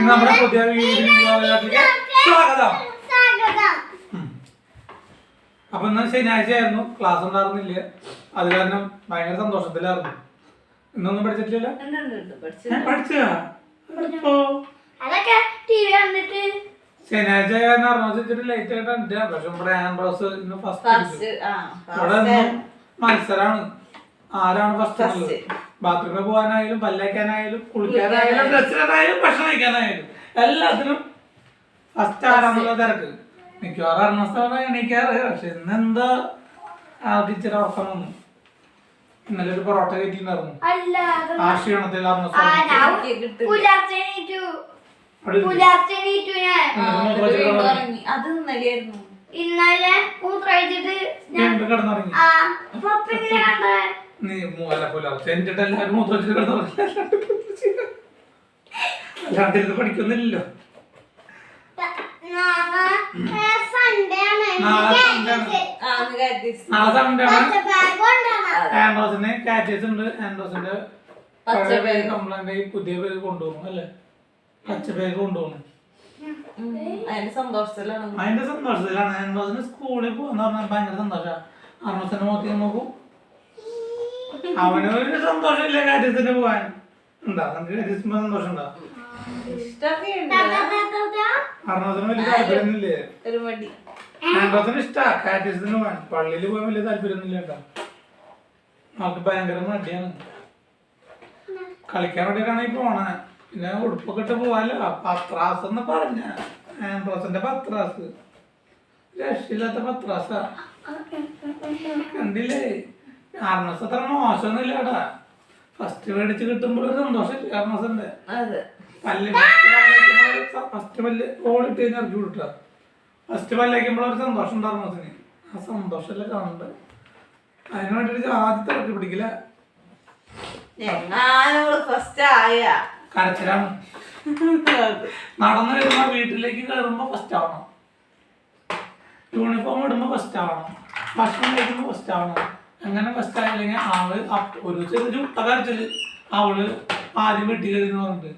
നമ്മുടെ പുതിയ വീഡിയോയിലേക്ക് സ്വാഗതം. അപ്പൊ ഇന്ന് ശനിയാഴ്ച ആയിരുന്നു, ക്ലാസ് ഉണ്ടായിരുന്നില്ല. അത് കാരണം ഭയങ്കര സന്തോഷത്തിലായിരുന്നു. ഇന്നൊന്നും പഠിച്ചിട്ടില്ല. ശനിയാഴ്ച വെച്ചിട്ട് ലേറ്റ് ആയിട്ട് പക്ഷെ നമ്മുടെ ആൻഡ്രോസ് ഇന്ന് ഫസ്റ്റ്. ഇവിടെ മത്സരമാണ്, ആരാണ് ഫസ്റ്റ്. ബാത്റൂമിൽ പോകാനായാലും പല്ലേക്കാനായാലും കുളിക്കാനായാലും ഡ്രസ്സിനായാലും ഭക്ഷണം കഴിക്കാനായാലും എല്ലാത്തിനും ഫസ്റ്റ് ആരാന്നുള്ള തിരക്ക്. മിക്കവാറും അർണസാണ് എണീക്കാറ്. പക്ഷെ ഇന്നെന്താ ടീച്ചർ ഉറക്കം വന്നു. ഇന്നലെ ഒരു പൊറോട്ട കയറ്റിണ്ടായിരുന്നു. ആ ക്ഷീണത്തിൽ ഇന്നലെ കിടന്നുറങ്ങി. നീ പുലർച്ചെ എന്നിട്ട് എല്ലാവരും മൂത്രവെച്ചിട്ട് കിടന്നുറങ്ങി. അല്ലാണ്ട് ഇത് പഠിക്കുന്നില്ലല്ലോ. നാളെ സൺഡേ ആണ്. ആൻഡ്രോസിന് കാറ്റേഴ്സ് ഉണ്ട്. ആൻഡ്രോസിന്റെ കംപ്ലൈന്റ് ആയി പുതിയ പേര് കൊണ്ടുപോകും അല്ലേ? പച്ച പേര് കൊണ്ടുപോകും. അതിന്റെ സന്തോഷത്തിലാണ്. ആൻഡ്രോസിന് സ്കൂളിൽ പോകാന്ന് പറഞ്ഞാൽ ഭയങ്കര സന്തോഷമാണ്. ആൻഡ്രോസിന്റെ മുഖത്തേക്ക് നോക്കും. അവന് ഒരു സന്തോഷമില്ല കാറ്റേഴ്സിന് പോവാൻ. എന്താ കാറ്റേഴ്സിന് സന്തോഷം ഉണ്ടാ? അർണോസിന് വലിയ താല്പര്യമൊന്നുമില്ലേ? ആൻഡ്രോസിന് ഇഷ്ടാ കാറ്റേഴ്സിന് പോവാൻ. പള്ളിയിൽ പോകാൻ വലിയ താല്പര്യമൊന്നുമില്ല കേട്ടോ. അവർക്ക് ഭയങ്കര മടിയാണ്. കളിക്കാൻ വേണ്ടിയിട്ടാണ് ഈ പോണേ. പിന്നെ ഉടുപ്പൊക്കെ ഇട്ട് പോവാല്ലോ. പത്രാസ് എന്ന് പറഞ്ഞ ആൻഡ്രോസിന്റെ പത്രാസ് രക്ഷയില്ലാത്ത പത്രാസാ. കണ്ടില്ലേ? അർണസ് അത്ര മോശമൊന്നുമില്ല കേട്ടാ. ഫസ്റ്റ് മേടിച്ച് കിട്ടുമ്പോൾ ഒരു സന്തോഷം അർണസിന്റെ. ഫസ്റ്റ് പല്ല് ഓടിട്ട് കഴിഞ്ഞാൽ ഇറക്കി വിട്ടാ. ഫസ്റ്റ് പല്ലേക്കുമ്പോൾ ഒരു സന്തോഷം ഉണ്ട് അർണസിന്. ആ സന്തോഷമല്ലേ കാണുന്നുണ്ട്. അതിന് വേണ്ടിട്ട് ആദ്യത്തെ ഇറക്കി പിടിക്കില്ല. കരച്ചിലാണ്. നടന്നു വരുമ്പോ വീട്ടിലേക്ക് കയറുമ്പോ ഫസ്റ്റ് ആവണം. യൂണിഫോം ഇടുമ്പോ ഫസ്റ്റ് ആവണം. ഭക്ഷണം കഴിക്കുമ്പോ ഫസ്റ്റ് ആവണം. അങ്ങനെ ഫസ്റ്റ് ആയില്ലെങ്കിൽ ആള് ഒരു ചെറിയ കരച്ചില് അവള് ആദ്യം വെട്ടി കഴിയുന്ന പറഞ്ഞിട്ട്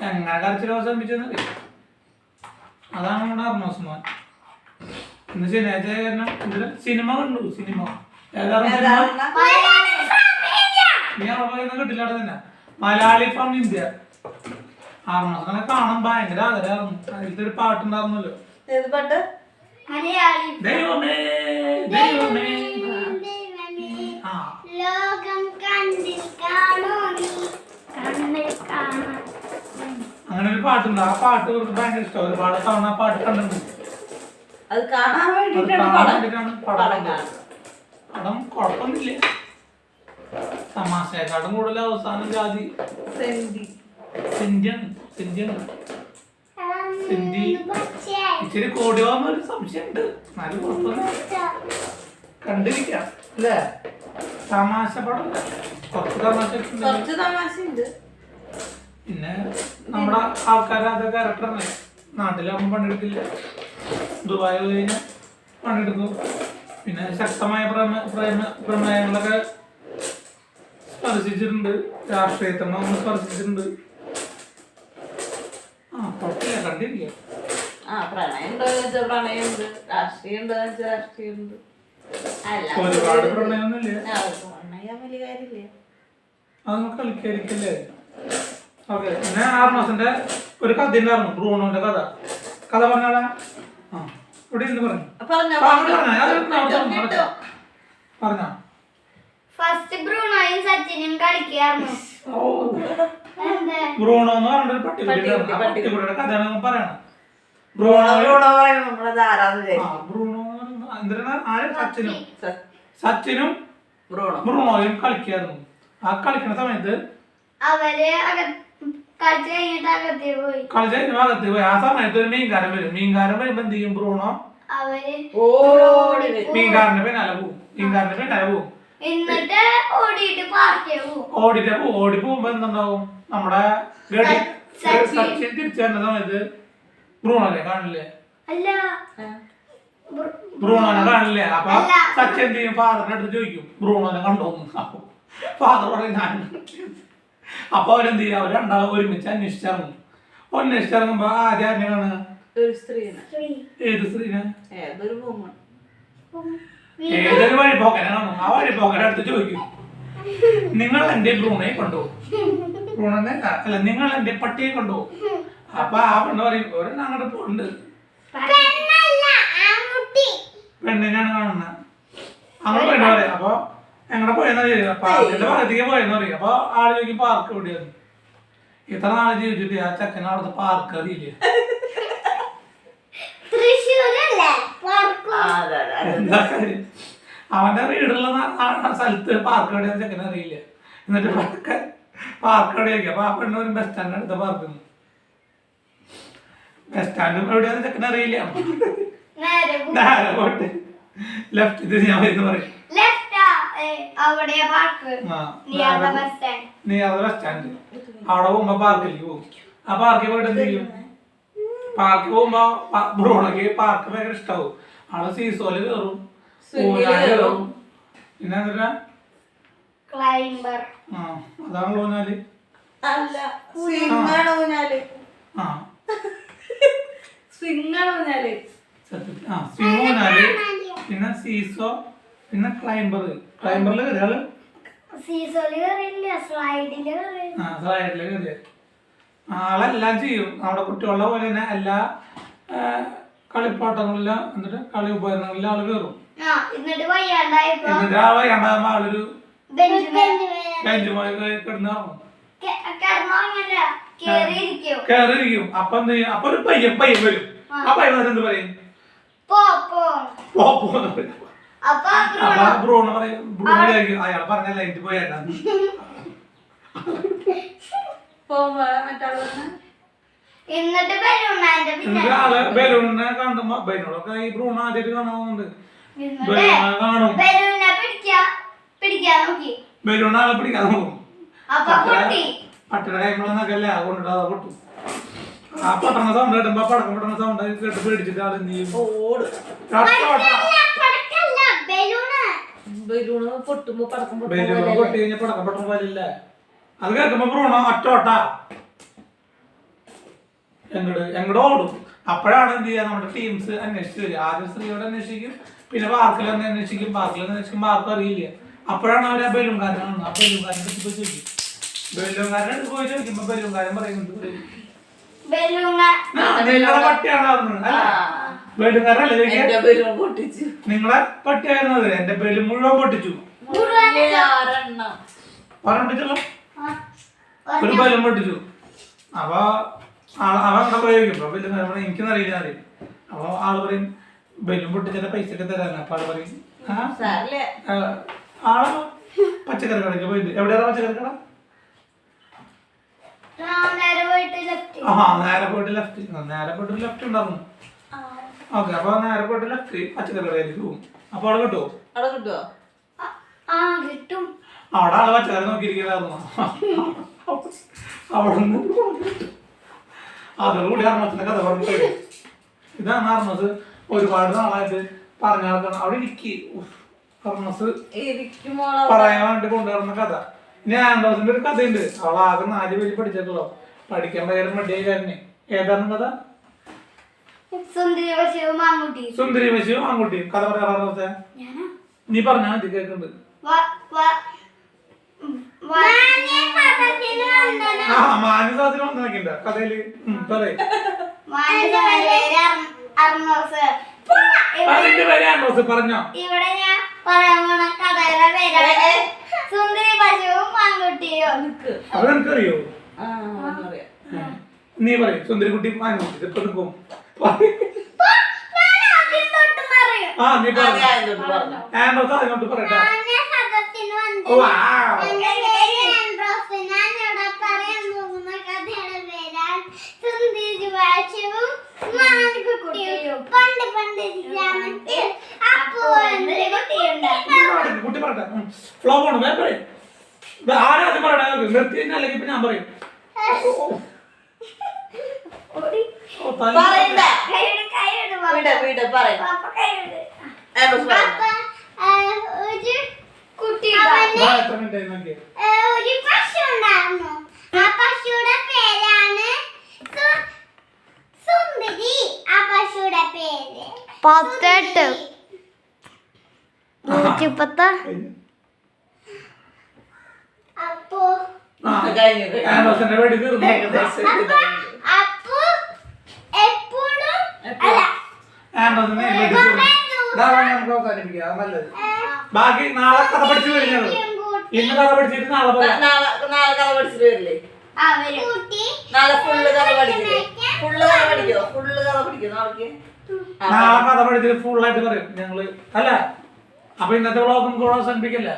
എങ്ങനെ കരച്ചിൽ അവസാനിപ്പിച്ചെന്ന്. അതാണ് നമ്മുടെ അർണോസ്മാൻ. ഇന്ന് ശനിയാഴ്ച കാരണം ഇതിൽ സിനിമ കണ്ടു. സിനിമ ഏതാണ് നീ അവിടെ കിട്ടില്ല തന്നെ. Malayali from India. അർണസിനെ കാണാൻ ഭയങ്കര ആഗ്രഹമായിരുന്നു. അതിലത്തെ ഒരു പാട്ടുണ്ടായിരുന്നല്ലോ, ദൈവമേ ദൈവമേ. അങ്ങനെ ഒരു പാട്ടുണ്ട്. ആ പാട്ട് ഇവർക്ക് ഭയങ്കര ഇഷ്ടം. ഒരുപാട് തവണ ആ പാട്ട് കണ്ടിട്ടുണ്ട്. പടം കുഴപ്പമൊന്നുമില്ല. തമാശയെക്കാട്ടും കൂടുതൽ അവസാനം ജാതി സെന്റിയാണ്. ഇച്ചിരി കോടി പോകുന്ന ഒരു സംശയമുണ്ട്. എന്നാലും കുഴപ്പമൊന്നും കണ്ടിരിക്കാം അല്ലേ? തമാശ പടം കുറച്ച് തമാശ. പിന്നെ നമ്മുടെ ആൾക്കാർ അത് ക്യാരക്ടറല്ലേ. നാട്ടിലാകുമ്പോൾ പണിയെടുക്കില്ല. ദുബായ് കഴിഞ്ഞ് പണിയെടുക്കും. പിന്നെ ശക്തമായ പ്രമേയങ്ങളൊക്കെ സ്പർശിച്ചിട്ടുണ്ട്. രാഷ്ട്രീയത്തെ നമ്മൾ സ്പർശിച്ചിട്ടുണ്ട്. കുഴപ്പമില്ല, കണ്ടിരിക്കാം. ഒരുപാട് പ്രണയമൊന്നുമില്ല. അത് കളിക്കായിരിക്കല്ലേ. ഓക്കെ. പിന്നെ ആർണോസിന്റെ ഒരു കഥ ഉണ്ടായിരുന്നു, ബ്രൂണോന്റെ കഥ പറഞ്ഞാടാ. ഇവിടെ ഇരുന്ന് പറഞ്ഞു. ബ്രൂണോ എന്ന് പറഞ്ഞൊരു പട്ടിക്കുട്ടിയുടെ കഥയാണ് പറയണം. സച്ചിനും ബ്രൂണോയും കളിക്കായിരുന്നു. ആ കളിക്കുന്ന സമയത്ത് കളിച്ച് അകത്ത് പോയി. ആ സമയത്ത് ഒരു മീൻകാരൻ വരും. മീൻകാരൻ വരുമ്പോ എന്ത് ചെയ്യും? ബ്രൂണോ മീൻകാരന്റെ പിന്നാലെ പോവും. ഓടി പോകുമ്പോ എന്തുണ്ടാവും? നമ്മുടെ സച്ചിൻ തിരിച്ചു വരുന്ന സമയത്ത് ബ്രൂണോനെ കാണില്ലേ? അപ്പൊ സച്ചിൻ എന്ത് ചെയ്യും? ഫാദറിന്റെ അടുത്ത് ചോദിക്കും, ബ്രൂണോനെ കണ്ടോന്ന്. ഫാദർ പറയും ഞാൻ. അപ്പൊ അവരെന്ത് ചെയ്യും? അവർ രണ്ടാളും ഒരുമിച്ച് അന്വേഷിച്ചിറങ്ങും. അന്വേഷിച്ചിറങ്ങുമ്പോ ആദ്യം ആരെ കാണുക? ഒരു സ്ത്രീനെ. ഏത് സ്ത്രീനെ? ഏതൊരു വുമൺ. ഏതൊരു വഴിപോക്കനെ കാണും. ആ വഴിപോക്കനെ അടുത്ത് ചോദിക്കും, നിങ്ങൾ എന്റെ ബ്രൂണയെ കൊണ്ടുപോകും. ബ്രൂണനെ അല്ല, നിങ്ങൾ എന്റെ പട്ടിയെ കൊണ്ടുപോകും. അപ്പൊ ആ പെണ്ണ് പറയും, ഒരെണ്ണം അങ്ങോട്ട് പോണ്ട്. പെണ്ണിനാണ് കാണുന്നത്. അങ്ങനെ പെണ്ണ് പറയും. അപ്പൊ എങ്ങനെ പോയെന്നാ ചോദിക്കുക, പാർക്കിന്റെ ഭാഗത്തേക്ക് പോയെന്ന് പറയും. അപ്പൊ ആള് ചോദിക്കും, പാർക്ക് എവിടെയാണ്? ഇത്ര നാളെ ജീവിച്ചിട്ട് ആ ചെക്കൻ അവിടുത്തെ പാർക്ക് അറിയില്ല. എന്താ കാര്യം? അവന്റെ വീടുള്ള സ്ഥലത്ത് പാർക്ക് എവിടെയാന്ന് ചെക്കൻ അറിയില്ല. എന്നിട്ട് പാർക്ക് എവിടെയാക്കി. അപ്പൊ ആ പെണ്ണ് ഒരു ബസ് സ്റ്റാൻഡ് അടുത്ത പാർക്ക്. ബസ് സ്റ്റാൻഡും എവിടെയാന്ന് ചെക്കൻ അറിയില്ല. നേരെ പോട്ട് ലെഫ്റ്റ് തിരിഞ്ഞാ മതി പറയും. ബസ് സ്റ്റാൻഡ് അവിടെ പോകുമ്പോ പാർക്കിലേക്ക് പോകും. ആ പാർക്കിൽ പോയിട്ട് എന്ത് ചെയ്യും? പാർക്കിൽ പോകുമ്പോ ബ്രൂണോക്ക് പാർക്ക് ഭയങ്കര ഇഷ്ടാവും. ആള് സീസോല് കയറും, ഊഞ്ഞാല് കയറും. പിന്നെ എന്താ അതാണ് ഊഞ്ഞാല്. സ്വിംഗ് ഊഞ്ഞാല്, പിന്നെ സീസോ, പിന്നെ ക്ലൈംബറില് കയറിയാല് സ്ലൈഡില് കയറിയ ആളെല്ലാം ചെയ്യും. നമ്മുടെ കുട്ടികളുടെ പോലെ തന്നെ എല്ലാ കളിപ്പാട്ടങ്ങളിലും എന്നിട്ട് കളി ഉപകരണങ്ങളിലും ആള് കയറും. എന്നിട്ട് ആ വയ്യാണ്ടാകുമ്പോ ആളൊരു ബെഞ്ചുമായി കിടന്നിറങ്ങും, കയറിയിരിക്കും. അപ്പൊ എന്ത് ചെയ്യും? അപ്പൊ ഒരു പയ്യൻ വരും. ആ പയ്യൻ എന്ത് പറയും? അപ്പൊ ബ്രൂണ് പറയും, ബ്രൂണ് വിചാരിക്കും അയാൾ പറഞ്ഞല്ല എനിക്ക് പോയേട്ടാ. എന്നിട്ട് ആള് ബലൂണിനെ കാണുമ്പോ, ബലൂണൊക്കെ ഈ ബ്രൂണ് ആദ്യമായിട്ട് കാണുന്നുണ്ട്. ബലൂണിനെ കാണും, ബലൂൺ ആളെ പിടിക്കാൻ നോക്കും. പട്ടിയുടെ കൈമുള്ളതൊക്കെ അല്ലേ കൊണ്ടിട്ട് അത് പൊട്ടും. ആ പൊട്ടണ സൗണ്ട് കേട്ടുമ്പോ, പടക്കം പൊട്ടണ സൗണ്ട് കേട്ട് പേടിച്ചിട്ട് ആൾ എന്ത് ചെയ്യും? ബലൂണ് പൊട്ടുമ്പോ പടക്കം പൊട്ടി കഴിഞ്ഞാൽ പടക്കം പൊട്ടുന്ന പോലില്ലേ? അത് കേൾക്കുമ്പോ ബ്രൂണോ ഒറ്റോട്ടാ എങ്ങോട്ട് ഓടും. അപ്പോഴാണ് എന്ത് ചെയ്യാ, നമ്മുടെ ടീംസ് അന്വേഷിച്ച് വരിക. ആദ്യം സ്ത്രീയോട് അന്വേഷിക്കും, പിന്നെ പാർക്കിൽ തന്നെ അന്വേഷിക്കും. പാർക്ക് അറിയില്ല. അപ്പോഴാണ് അവർ ആ ബലൂൺകാരനെ കാണുന്നത്. ആ ബലൂൺകാരനെ അടുത്ത് പോയി ചോദിക്കും. ബലൂൺകാരനെ അടുത്ത് പോയി ചോദിക്കുമ്പോ ബലൂൺകാരൻ പറയുന്നത് നിങ്ങളുടെ പട്ടിയാണ് അല്ല, ബലൂൺകാരനല്ലേ ചോദിക്കുക, നിങ്ങളെ പട്ടിയായിരുന്നത് എന്റെ ബലൂൺ മുഴുവൻ പൊട്ടിച്ചു. പൊട്ടിച്ചല്ലോ, ഒരു ബലൂൺ പൊട്ടിച്ചു. അപ്പൊ അവൻ അവിടെ പ്രയോഗിക്കും. അപ്പൊ ബലൂൺ എനിക്കൊന്നറിയില്ല അറിയും. അപ്പൊ ആള് പറയും, ബലൂൺ പൊട്ടിച്ച പൈസ ഒക്കെ തരാൻ. അപ്പൊ ആള് പറയും, ആള് പച്ചക്കറി കടയ്ക്ക് പോയിട്ട്. എവിടെയാണ് പച്ചക്കറി കട? നേരെ പോയിട്ട് ലെഫ്റ്റ് ഉണ്ടായിരുന്നു. ഓക്കെ, അപ്പൊ നേരെ പോയിട്ട് ലെഫ്റ്റ് പച്ചക്കറി കടയിലേക്ക് പോകും. അപ്പൊ അവിടെ കിട്ടുമോ? അവിടെ ആള് പച്ചക്കറി നോക്കിയിരിക്കുന്നതായിരുന്നു. അവിടെ അതോടുകൂടി അർമ്മത്തിന്റെ കഥ പറഞ്ഞു. ഇതാണ് അർമ്മസ് ഒരുപാട് നാളായിട്ട് പറഞ്ഞു നടക്കണം. അവിടെ ഇരിക്കി അർമ്മസ് പറയാൻ വേണ്ടി കൊണ്ടുവരുന്ന കഥ. ഇനി ആൻഡ്രോസിന്റെ ഒരു കഥയുണ്ട്. അവൾ ആകെ 4 പേര് പഠിച്ചിട്ടുള്ളൂ. പഠിക്കാൻ ഭയങ്കര മടിയായി. ഏതാണ് കഥ? സുന്ദരി പശുവും ആൺകുട്ടിയും. കഥ പറയാറ നീ പറഞ്ഞാ മതി, കേൾക്കുന്നുണ്ട്. മാന്യസാധനം വന്നിട്ടുണ്ട് കഥയില്. പറയും അതിന്റെ പേര് ആൻഡ്രോസ് പറഞ്ഞോ. ഇവിടെ ഞാൻ പറയാൻ പോണ കഥയുടെ പേരാണ് സുന്ദരി പശുവും ആൺകുട്ടിയും. അത് എനിക്കറിയോ? നീ പറയും സുന്ദരിക്കുട്ടി ആൺകുട്ടി. ഇപ്പൊ നിൽക്കും. നീ ആൻഡ്രോസ് അതിനോട്ട് പറയട്ടെ. കുട്ടി പറയട്ടെ. ഫ്ലോ ആണ് പറയും. ആരാദ്യം പറയട്ടെ, നിർത്തി അല്ലെങ്കിൽ ഇപ്പൊ ഞാൻ പറയും. ഒരു പശു ഉണ്ടായിരുന്നു. ആ പശുയുടെ പേരാണ് ചുപ്പത്ത അപ്പോ ആ കഴിഞ്ഞു ആമസോണിന്റെ പേടി തീർന്നു. അപ്പോ എപ്പോഴും അല്ല ആമസോണിന്റെ പേടി തീർന്നു. ഇതാ നമുക്ക് അവസാനിപ്പിക്കാം. അത് നല്ലത്. ബാക്കി നാളെ കഥ പഠിച്ചു കഴിഞ്ഞത്. ഇന്ന് കഥ പഠിച്ചിട്ട് നാളെ പറയാം. നാളെ കഥ പഠിച്ചിട്ട് വരില്ലേ നാളെ ഫുള്ള് കഥ പഠിക്കില്ലേ ഫുള്ള് കഥ പഠിക്കോ നാളേക്ക് നാളെ കഥ പഠിച്ചിട്ട് ഫുള്ളായിട്ട് പറയും ഞങ്ങള്. അല്ല അപ്പൊ ഇന്നത്തെ വ്ളോഗ് നമുക്ക് ഇവിടെ അവസാനിപ്പിക്കല്ലേ?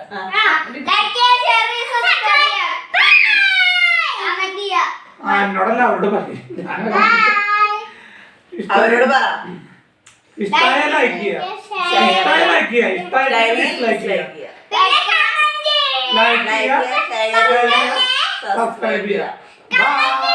എന്നോടല്ല അവരോട് പറയും. അവരോട് പറ ഇഷ്ടമായ ലൈക്ക് ചെയ്യുക, ഇഷ്ടമായ ലൈക്ക് ചെയ്യുക, ഇഷ്ടമായ ഡിസ്ലൈക്ക് ചെയ്യുക, ലൈക്ക് ചെയ്യുക, സബ്സ്ക്രൈബ് ചെയ്യുക. ബൈ.